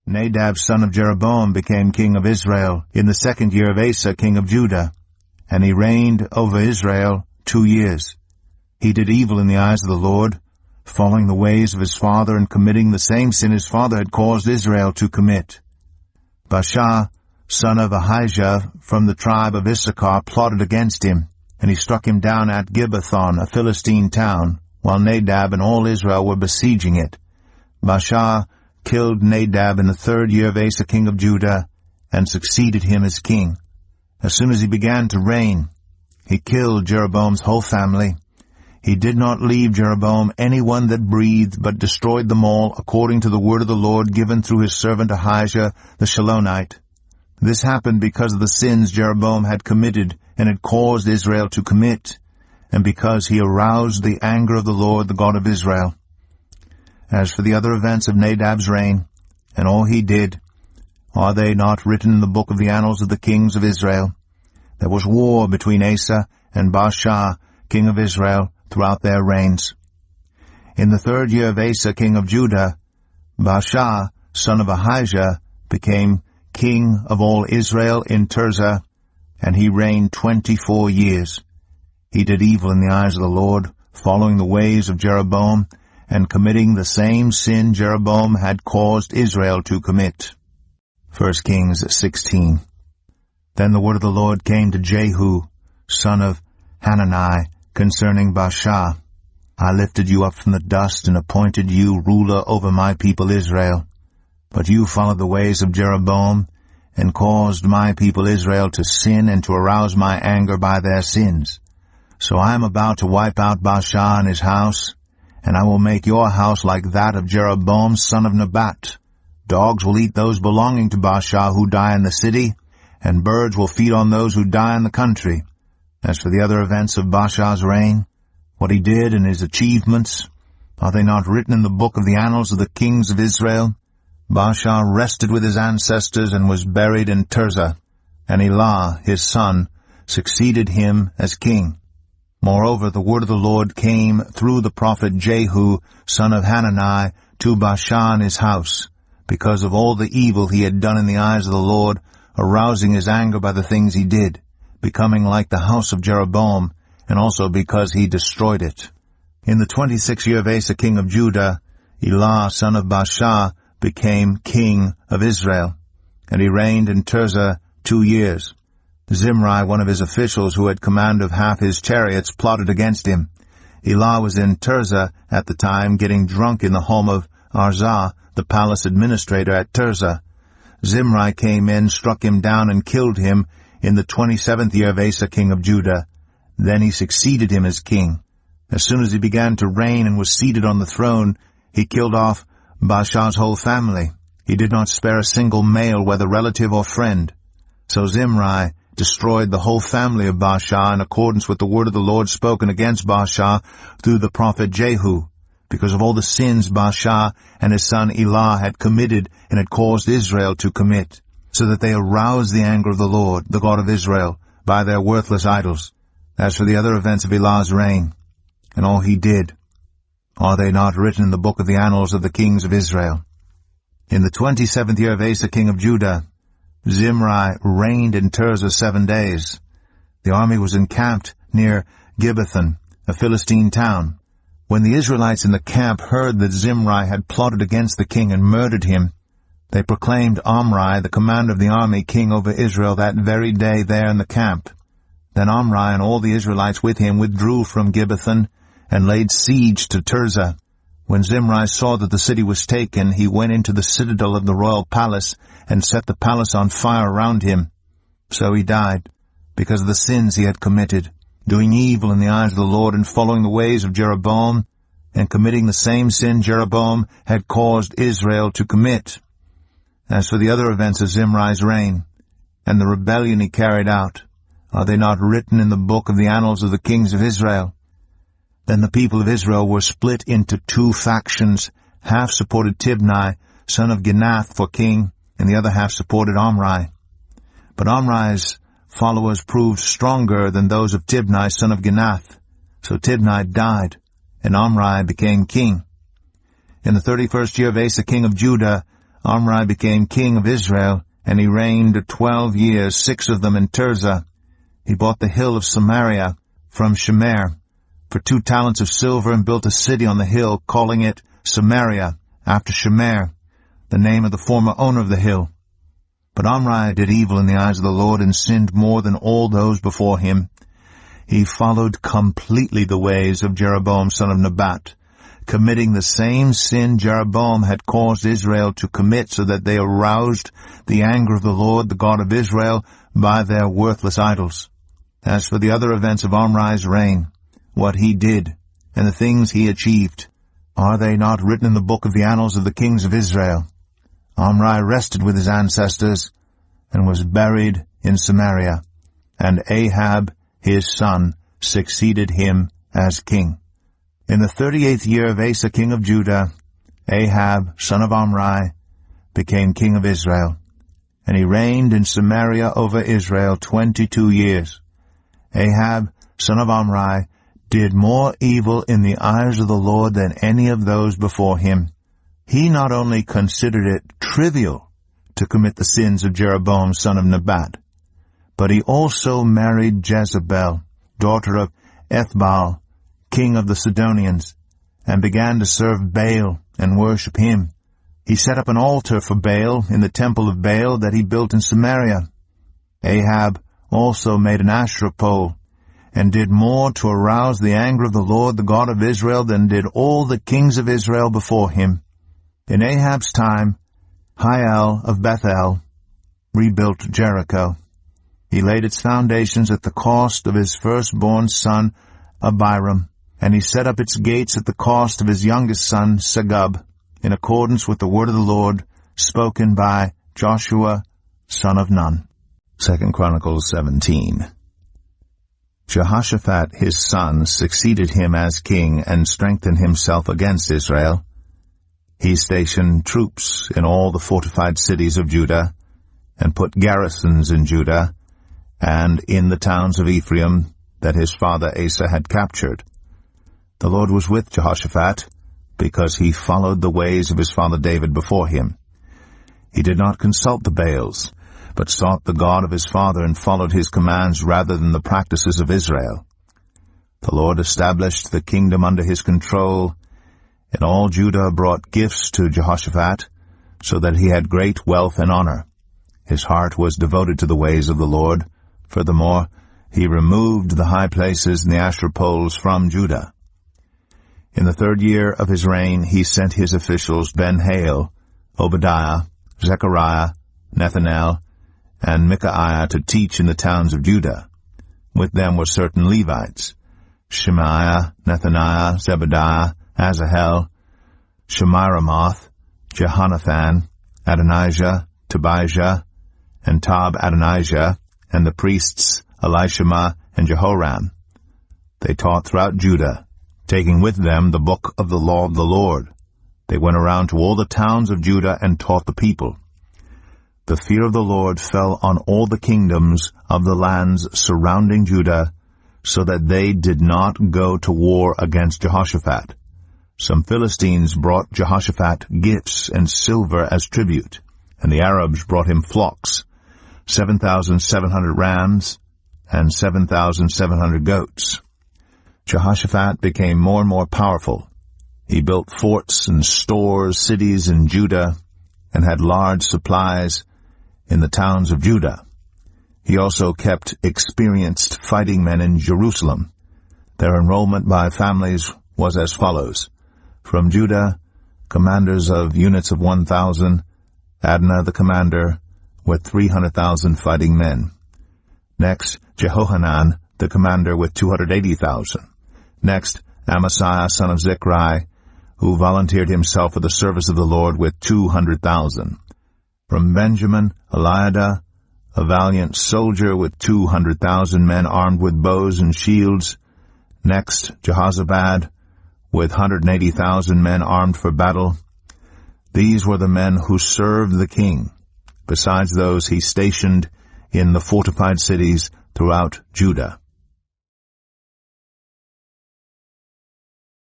Nadab son of Jeroboam became king of Israel in the 2nd year of Asa king of Judah, and he reigned over Israel 2 years. He did evil in the eyes of the Lord, following the ways of his father and committing the same sin his father had caused Israel to commit. Baasha, son of Ahijah from the tribe of Issachar, plotted against him, and he struck him down at Gibbethon, a Philistine town, while Nadab and all Israel were besieging it. Baasha killed Nadab in the 3rd year of Asa king of Judah, and succeeded him as king. As soon as he began to reign, he killed Jeroboam's whole family. He did not leave Jeroboam anyone that breathed, but destroyed them all, according to the word of the Lord given through his servant Ahijah the Shilonite. This happened because of the sins Jeroboam had committed and had caused Israel to commit, and because he aroused the anger of the Lord, the God of Israel. As for the other events of Nadab's reign, and all he did, are they not written in the book of the annals of the kings of Israel? There was war between Asa and Baasha, king of Israel, throughout their reigns. In the 3rd year of Asa king of Judah, Baasha, son of Ahijah, became king of all Israel in Tirzah, and he reigned 24 years. He did evil in the eyes of the Lord, following the ways of Jeroboam, and committing the same sin Jeroboam had caused Israel to commit. 1 Kings 16. Then the word of the Lord came to Jehu, son of Hanani, concerning Baasha. I lifted you up from the dust and appointed you ruler over my people Israel. But you followed the ways of Jeroboam, and caused my people Israel to sin and to arouse my anger by their sins. So I am about to wipe out Baasha and his house, and I will make your house like that of Jeroboam son of Nebat. Dogs will eat those belonging to Baasha who die in the city, and birds will feed on those who die in the country. As for the other events of Baasha's reign, what he did and his achievements, are they not written in the book of the annals of the kings of Israel? Baasha rested with his ancestors and was buried in Tirzah, and Elah, his son, succeeded him as king. Moreover, the word of the Lord came through the prophet Jehu, son of Hanani, to Baasha and his house, because of all the evil he had done in the eyes of the Lord, arousing his anger by the things he did, becoming like the house of Jeroboam, and also because he destroyed it. In the 26th year of Asa king of Judah, Elah, son of Baasha, became king of Israel, and he reigned in Tirzah 2 years. Zimri, one of his officials who had command of half his chariots, plotted against him. Elah was in Tirzah at the time, getting drunk in the home of Arzah, the palace administrator at Tirzah. Zimri came in, struck him down, and killed him in the 27th year of Asa king of Judah. Then he succeeded him as king. As soon as he began to reign and was seated on the throne, he killed off Baasha's whole family. He did not spare a single male, whether relative or friend. So Zimri destroyed the whole family of Baasha in accordance with the word of the Lord spoken against Baasha through the prophet Jehu, because of all the sins Baasha and his son Elah had committed and had caused Israel to commit, so that they aroused the anger of the Lord, the God of Israel, by their worthless idols. As for the other events of Elah's reign, and all he did, are they not written in the book of the annals of the kings of Israel? In the 27th year of Asa king of Judah, Zimri reigned in Tirzah 7 days. The army was encamped near Gibbethon, a Philistine town. When the Israelites in the camp heard that Zimri had plotted against the king and murdered him, they proclaimed Omri, the commander of the army, king over Israel that very day there in the camp. Then Omri and all the Israelites with him withdrew from Gibbethon and laid siege to Tirzah. When Zimri saw that the city was taken, he went into the citadel of the royal palace and set the palace on fire around him. So he died, because of the sins he had committed, doing evil in the eyes of the Lord and following the ways of Jeroboam, and committing the same sin Jeroboam had caused Israel to commit. As for the other events of Zimri's reign, and the rebellion he carried out, are they not written in the book of the annals of the kings of Israel? Then the people of Israel were split into 2 factions. Half supported Tibni, son of Ginath, for king, and the other half supported Omri. But Omri's followers proved stronger than those of Tibni, son of Ginath. So Tibni died, and Omri became king. In the 31st year of Asa king of Judah, Omri became king of Israel, and he reigned 12 years, 6 of them in Tirzah. He bought the hill of Samaria from Shemer for 2 talents of silver, and built a city on the hill, calling it Samaria, after Shemer, the name of the former owner of the hill. But Omri did evil in the eyes of the Lord, and sinned more than all those before him. He followed completely the ways of Jeroboam son of Nebat, committing the same sin Jeroboam had caused Israel to commit, so that they aroused the anger of the Lord, the God of Israel, by their worthless idols. As for the other events of Omri's reign, what he did, and the things he achieved, are they not written in the book of the annals of the kings of Israel? Omri rested with his ancestors, and was buried in Samaria, and Ahab his son succeeded him as king. In the 38th year of Asa king of Judah, Ahab son of Omri became king of Israel, and he reigned in Samaria over Israel 22 years. Ahab son of Omri did more evil in the eyes of the Lord than any of those before him. He not only considered it trivial to commit the sins of Jeroboam son of Nebat, but he also married Jezebel, daughter of Ethbaal, king of the Sidonians, and began to serve Baal and worship him. He set up an altar for Baal in the temple of Baal that he built in Samaria. Ahab also made an Asherah pole, and did more to arouse the anger of the Lord, the God of Israel, than did all the kings of Israel before him. In Ahab's time, Hiel of Bethel rebuilt Jericho. He laid its foundations at the cost of his firstborn son Abiram, and he set up its gates at the cost of his youngest son Segub, in accordance with the word of the Lord spoken by Joshua son of Nun. 2 Chronicles 17. Jehoshaphat his son succeeded him as king, and strengthened himself against Israel. He stationed troops in all the fortified cities of Judah, and put garrisons in Judah, and in the towns of Ephraim that his father Asa had captured. The Lord was with Jehoshaphat, because he followed the ways of his father David before him. He did not consult the Baals, but sought the God of his father, and followed his commands rather than the practices of Israel. The Lord established the kingdom under his control, and all Judah brought gifts to Jehoshaphat, so that he had great wealth and honor. His heart was devoted to the ways of the Lord. Furthermore, he removed the high places and the Asherah poles from Judah. In the 3rd year of his reign, he sent his officials Ben-Hail, Obadiah, Zechariah, Nethanel, and Micaiah to teach in the towns of Judah. With them were certain Levites, Shemaiah, Nethaniah, Zebadiah, Asahel, Shemiramoth, Jehonathan, Adonijah, Tobijah, and Tob-Adonijah, and the priests Elishama and Jehoram. They taught throughout Judah, taking with them the book of the law of the Lord. They went around to all the towns of Judah and taught the people. The fear of the Lord fell on all the kingdoms of the lands surrounding Judah, so that they did not go to war against Jehoshaphat. Some Philistines brought Jehoshaphat gifts and silver as tribute, and the Arabs brought him flocks, 7,700 rams, and 7,700 goats. Jehoshaphat became more and more powerful. He built forts and stores, cities in Judah, and had large supplies in the towns of Judah. He also kept experienced fighting men in Jerusalem. Their enrollment by families was as follows. From Judah, commanders of units of 1,000, Adnah the commander, with 300,000 fighting men. Next, Jehohanan, the commander, with 280,000. Next, Amasiah, son of Zichri, who volunteered himself for the service of the Lord, with 200,000. From Benjamin, Eliada, a valiant soldier with 200,000 men armed with bows and shields. Next, Jehozabad, with 180,000 men armed for battle. These were the men who served the king, besides those he stationed in the fortified cities throughout Judah.